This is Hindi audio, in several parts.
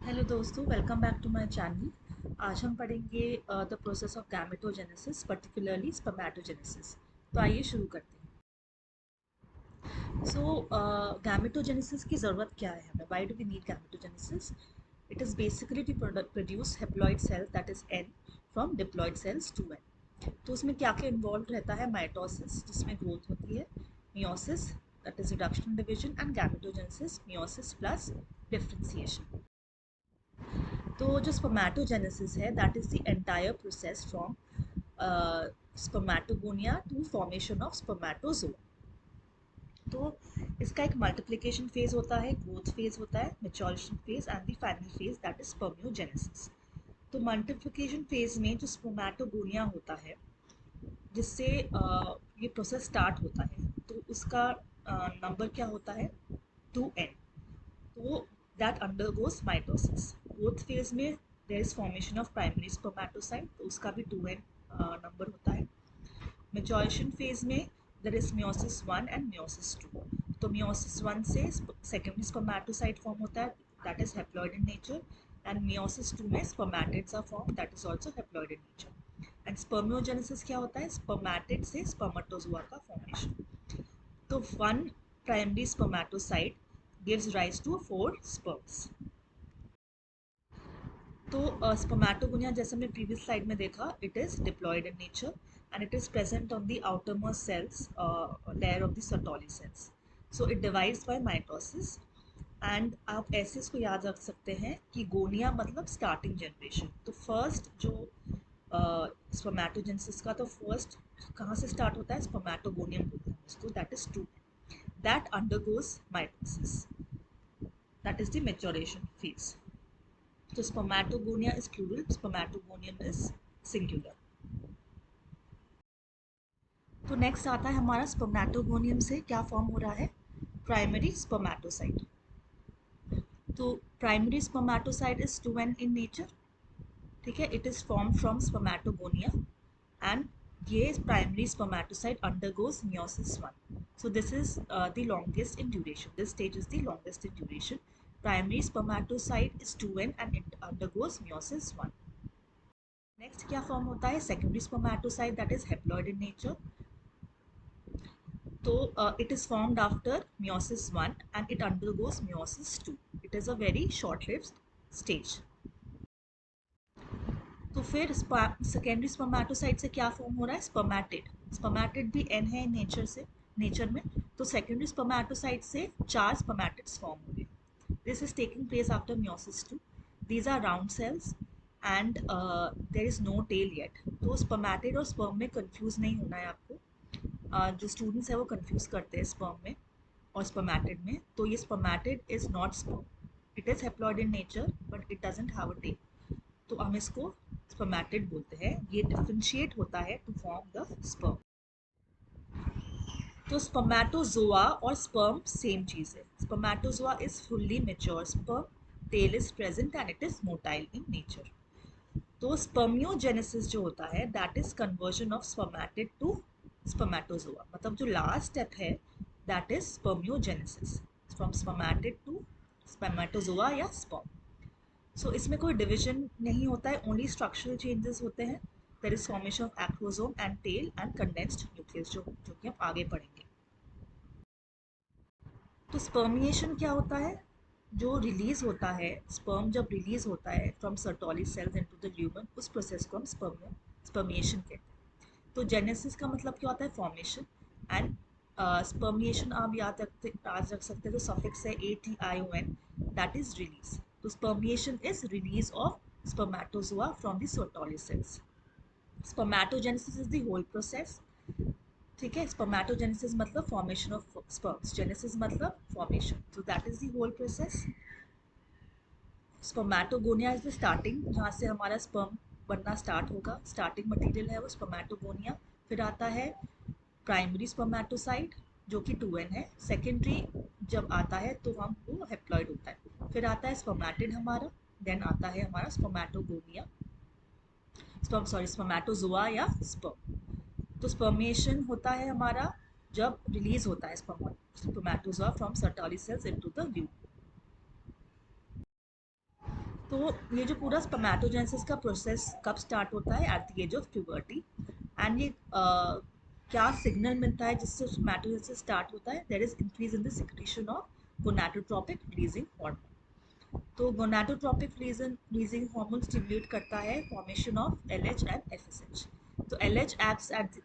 हेलो दोस्तों, welcome back to my channel. आज हम पढ़ेंगे the process of gametogenesis, particularly spermatogenesis. तो आइए शुरू करते हैं। सो गैमेटोजेनेसिस की ज़रूरत क्या है हमें? Why do we need gametogenesis? It is basically to produce haploid cells, that is n, from diploid cells to n. तो उसमें क्या क्या इन्वॉल्व रहता है? माइटोसिस, जिसमें ग्रोथ होती है, meiosis, that is reduction division, and gametogenesis, meiosis plus differentiation. तो जो स्पर्मेटोजेनेसिस है, that is the entire process from spermatogonia to formation of spermatozoa. तो इसका एक मल्टीप्लिकेशन फेज होता है, ग्रोथ फेज होता है, maturation phase and the final phase, that is spermiogenesis. तो मल्टीप्लिकेशन फेज में जो स्पर्मेटोगोनिया होता है, जिससे ये प्रोसेस स्टार्ट होता है, तो उसका नंबर क्या होता है? 2n। तो that undergoes mitosis. Growth phase में there is formation of primary spermatocyte, तो उसका भी 2n नंबर होता है। Maturation phase में there is meiosis 1 and meiosis 2। तो meiosis 1 से secondary spermatocyte form होता है, that is haploid in nature, and meiosis 2 में spermatids are formed, that is also haploid in nature। and spermiogenesis क्या होता है? spermatid से spermatozoa का formation। तो one primary spermatocyte gives rise to 4 sperms। तो स्पर्मेटोगोनिया, जैसे हमने प्रीवियस स्लाइड में देखा, it is diploid in nature and it is present on the outermost cells layer of the Sertoli cells. So it divides by mitosis. And आप ऐसे इसको याद रख सकते हैं कि गोनिया मतलब स्टार्टिंग जनरेशन। तो फर्स्ट जो स्पर्मेटोजेनेसिस का, तो फर्स्ट कहाँ से स्टार्ट होता है? स्पर्मेटोगोनियम बोलते हैं उसको, that is true, that undergoes mitosis, that is the maturation phase. तो spermatogonia is plural, spermatogonium is singular। तो नेक्स्ट आता है हमारा, स्पर्मेटोगोनियम से क्या फॉर्म हो रहा है? Primary spermatocyte. तो primary spermatocyte is 2n in nature, ठीक है। It is form from spermatogonia and ये primary spermatocyte undergoes meiosis 1। So this is the longest in duration. This stage is the longest in duration. Primary spermatocyte is 2n and it undergoes meiosis 1। Next क्या फॉर्म होता है? Secondary spermatocyte, that is haploid in nature. तो it is formed after meiosis 1 and it undergoes meiosis 2। It is a very short lived stage. तो फिर सेकेंडरी स्पर्मेटोसाइट से क्या फॉर्म हो रहा है? स्पर्मेटिड। स्पर्मेटिड भी एन है नेचर से, नेचर में। तो सेकेंडरी स्पर्मेटोसाइट से 4 स्पर्मेटिड्स फॉर्म हो गए। This is taking place after meiosis 2। These are round cells and there is no tail yet. तो स्पर्मेटिड और स्पर्म में कंफ्यूज नहीं होना है आपको। जो स्टूडेंट्स है वो कंफ्यूज करते हैं स्पर्म में और स्पर्मेटिड में। तो ये spermatid is not sperm, it is haploid in nature but it doesn't have a tail. तो हम इसको स्पर्मेटिड बोलते हैं। ये डिफरेंशिएट होता है टू फॉर्म द स्पर्म। तो स्पर्मेटोजोआ और स्पर्म सेम चीज है। Spermatozoa is fully mature sperm, tail is present and it is motile in nature. तो स्पर्मियोजेनेसिस जो होता है, that is conversion of spermatid to spermatozoa. मतलब जो लास्ट स्टेप है, that is spermiogenesis, from spermatid to spermatozoa या स्पर्म। सो इसमें कोई डिविजन नहीं होता है, ओनली स्ट्रक्चरल चेंजेस होते हैं। There is formation of acrosome and tail and condensed nucleus, जो कि हम आगे पढ़ेंगे। तो स्पर्मिएशन क्या होता है? जो रिलीज होता है, स्पर्म जब रिलीज होता है from Sertoli cells into the lumen, उस प्रोसेस को हम स्पर्मिएशन कहते हैं। तो जेनेसिस का मतलब क्या होता है? फॉर्मेशन। एंड स्पर्मिएशन आप याद रख सकते हैं, तो सफिक्स है ATION, दैट इज रिलीज। तो spermiation is release of spermatozoa from the Sertoli cells. Spermatogenesis is the whole process, ठीक है। स्पर्मेटोजेनेसिस मतलब फॉर्मेशन ऑफ स्पर्म्स, जेनेसिस मतलब formation, so that is the whole process। Spermatogonia is the starting, जहाँ से हमारा स्पर्म बनना स्टार्ट होगा। स्टार्टिंग मटेरियल है वो स्पर्मेटोगोनिया। फिर आता है प्राइमरी स्पर्मेटोसाइट, जो कि 2n है। सेकेंडरी जब आता है तो हम वो हेप्लॉइड होता है। फिर आता है स्पर्मेटिड हमारा, देन आता है हमारा स्पर्मेटोगोनिया, सॉरी स्पर्मेटोजोआ या स्पर्म। तो स्पर्मिएशन होता है हमारा जब रिलीज होता है spermatozoa from Sertoli cells into the lumen. तो ये जो पूरा स्पर्मेटोजेनेसिस का प्रोसेस कब स्टार्ट होता है? At the age of puberty. And ये क्या सिग्नल मिलता है जिससे स्पर्मेटोजेनेसिस स्टार्ट होता है? There is increase in the secretion of gonadotropic releasing hormone. तो गोनाडोट्रोपिक रिलीजिंग हार्मोन स्टिमुलेट करता है formation of LH and FSH। तो LH acts at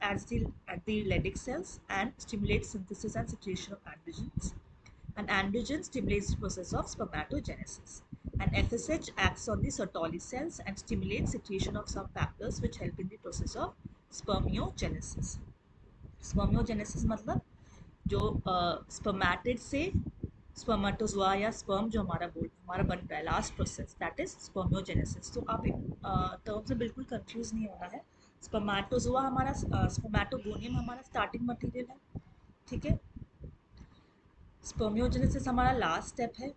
the Leydig cells and stimulates synthesis and secretion of androgens. And androgen stimulates the process of spermatogenesis. And FSH acts on the Sertoli cells and stimulates secretion of some factors which help in the process of spermiogenesis. Spermiogenesis मतलब जो स्पर्मेटिड से स्पर्मेटोजोआ या स्पर्म जो हमारा बन रहा है, last process that is spermiogenesis. तो आप टर्म से बिल्कुल कंफ्यूज नहीं होना है। स्पर्मेटोजोआ हमारा स्पर्मेटोगोनियम हमारा स्टार्टिंग मटेरियल है, ठीक है। स्पर्मियोजेनेसिस हमारा लास्ट स्टेप है।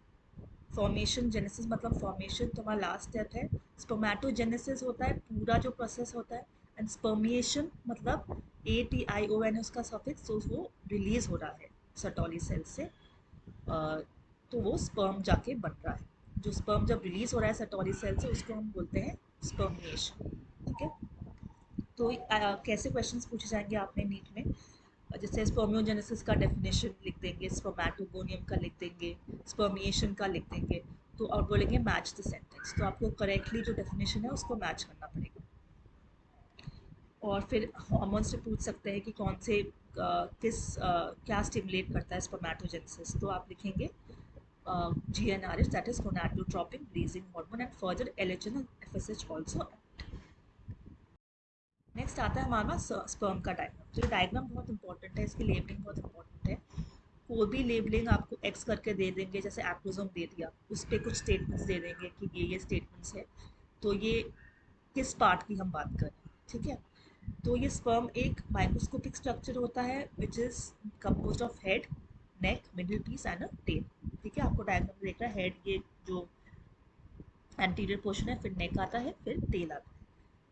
फॉर्मेशन जेनेसिस मतलब फॉर्मेशन तो हमारा लास्ट स्टेप है। स्पर्मेटोजेनेसिस होता है पूरा जो प्रोसेस होता है। एंड स्पर्मिएशन मतलब ATION है उसका सफिक्स, तो वो रिलीज हो रहा है सर्टोली सेल से। तो वो स्पर्म जाके बन रहा है। जो स्पर्म जब रिलीज हो रहा है सर्टोली सेल से उसको हम बोलते हैं स्पर्मिएशन, ठीक है। तो कैसे क्वेश्चंस पूछे जाएंगे आपने नीट में? जैसे स्पर्मियोजेनेसिस का डेफिनेशन लिख देंगे, स्पर्मेटोगोनियम का लिख देंगे, स्पर्मिएशन का लिख देंगे, तो आप बोलेंगे मैच द सेंटेंस। तो आपको करेक्टली जो डेफिनेशन है उसको मैच करना पड़ेगा। और फिर हार्मोन से पूछ सकते हैं कि कौन से क्या स्टिमुलेट करता है स्पर्मेटोजेनेसिस। तो आप लिखेंगे GnRH, that is gonadotropic releasing hormone, and further LH and FSH also. Next आता है हमारे पास स्पर्म का डायग्राम। तो ये डायग्राम बहुत इंपॉर्टेंट है, इसकी लेबलिंग बहुत इंपॉर्टेंट है। कोई भी लेबलिंग आपको एक्स करके दे देंगे, जैसे एक्रोसोम दे दिया, उस पर कुछ स्टेटमेंट्स दे देंगे कि ये स्टेटमेंट्स है, तो ये किस पार्ट की हम बात कर रहे हैं, ठीक है। तो ये स्पर्म एक माइक्रोस्कोपिक स्ट्रक्चर होता है which is composed of head, neck, middle piece and a tail, ठीक है। आपको डायग्राम में देख रहा है, हेड ये जो एंटीरियर पोर्शन है, फिर नेक आता है, फिर टेल आता है।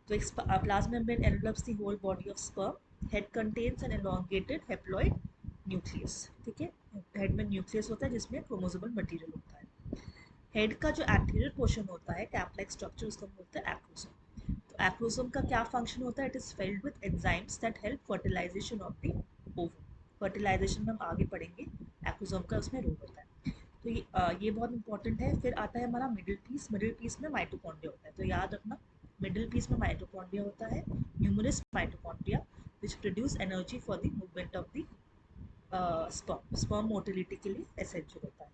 तो एक plasma membrane envelops the whole body of sperm. Head contains an elongated haploid nucleus, ठीक है। हेड में न्यूक्लियस होता है जिसमें क्रोमोसोमल मटेरियल होता है। हेड का जो एंटीरियर पोर्शन होता है, कैप लाइक स्ट्रक्चर, उसको हम बोलते हैं एक्रोसोम। तो एक्रोसोम का क्या फंक्शन होता है? It is filled with enzymes that help fertilization of the ovum. Fertilization में हम आगे पढ़ेंगे, एक्रोसोम का उसमें रोल होता है। तो ये बहुत इंपॉर्टेंट है। फिर आता है हमारा मिडिल पीस। मिडिल पीस में माइटोकॉन्ड्रिया होता है, तो याद रखना मिडिल पीस में माइटोकॉन्ड्रिया होता है, numerous mitochondria which produce energy for the movement of the sperm. Sperm motility के लिए एसेंशियल होता है।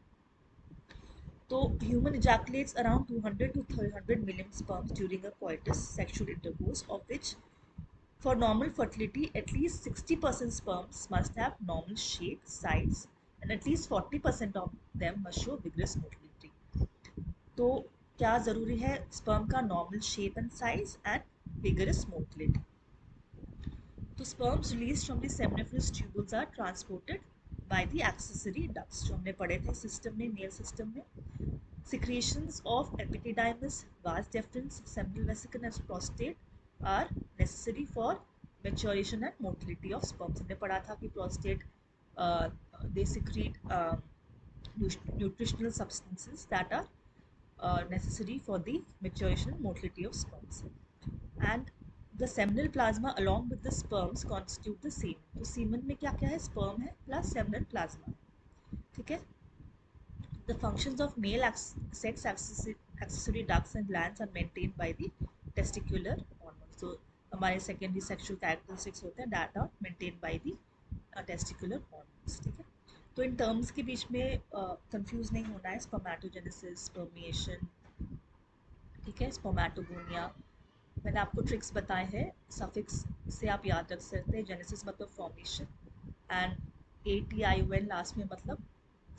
तो human ejaculates around 200 to 300 million sperms during a coitus sexual intercourse, of which for normal fertility at least 60% sperms must have normal shape, size, and at least 40% of them must show vigorous motility. तो क्या ज़रूरी है? स्पर्म का normal shape and size and vigorous motility. तो sperms released from the seminiferous tubules are transported by the accessory ducts, जो हमने पढ़े थे सिस्टम में, मेल सिस्टम में। Secretions of epididymis, vas deferens, seminal vesicle and prostate are necessary for maturation and motility of sperms. हमने पढ़ा था कि prostate they secrete nutritional substances that are necessary for the maturation and motility of sperms. And the seminal plasma along with the sperms constitute the semen. तो semen में क्या क्या है? sperm है plus seminal plasma है, ठीक है। The functions of male sex accessory ducts and glands are maintained by the testicular hormones. So हमारे secondary sexual characteristics होते हैं that are maintained by the testicular hormones, ठीक है। तो इन टर्म्स के बीच में कंफ्यूज नहीं होना है। स्पर्मेटोजेनेसिस, स्पर्मिएशन, ठीक है, स्पर्मेटोगोनिया। मैंने आपको ट्रिक्स बताए हैं, सफिक्स से आप याद रख सकते हैं। जेनेसिस मतलब फॉर्मेशन एंड ATION लास्ट में मतलब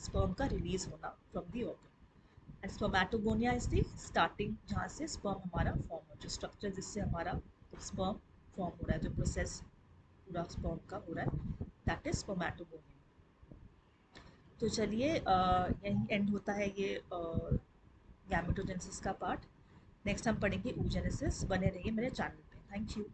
स्पर्म का रिलीज होना from the organ. And spermatogonia is the starting जहाँ से स्पर्म हमारा फॉर्म हो, जो स्ट्रक्चर जिससे हमारा स्पर्म फॉर्म हो रहा है, जो प्रोसेस पूरा स्पर्म का हो रहा है, दैट इज स्पर्मेटोगोनिया। तो चलिए यही एंड होता है ये गैमेटोजेनेसिस का पार्ट। नेक्स्ट हम पढ़ेंगे oogenesis। बने रहिए मेरे चैनल पे। Thank you.